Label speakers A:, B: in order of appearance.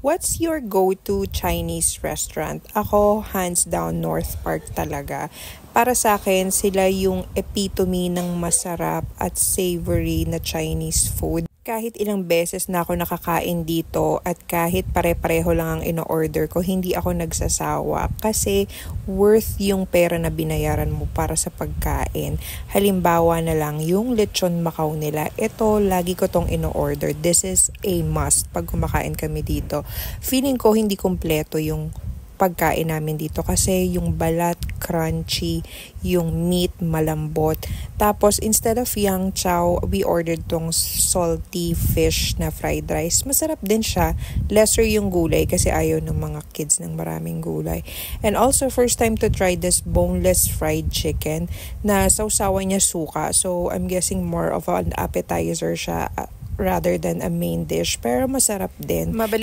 A: What's your go-to Chinese restaurant? Ako, hands down, North Park talaga. Para sa akin, sila yung epitome ng masarap at savory na Chinese food. Kahit ilang beses na ako nakakain dito at kahit pare-pareho lang ang ino-order ko, hindi ako nagsasawa kasi worth yung pera na binayaran mo para sa pagkain. Halimbawa na lang yung lechon Macau nila. Ito, lagi ko tong ino-order. This is a must pag kumakain kami dito. Feeling ko hindi kumpleto yung pagkain namin dito kasi yung balat crunchy, yung meat malambot. Tapos instead of yang chow, we ordered tong salty fish na fried rice. Masarap din siya. Lesser yung gulay kasi ayaw ng mga kids ng maraming gulay. And also first time to try this boneless fried chicken na sausawan niya suka. So I'm guessing more of an appetizer siya rather than a main dish. Pero masarap din. Mabalik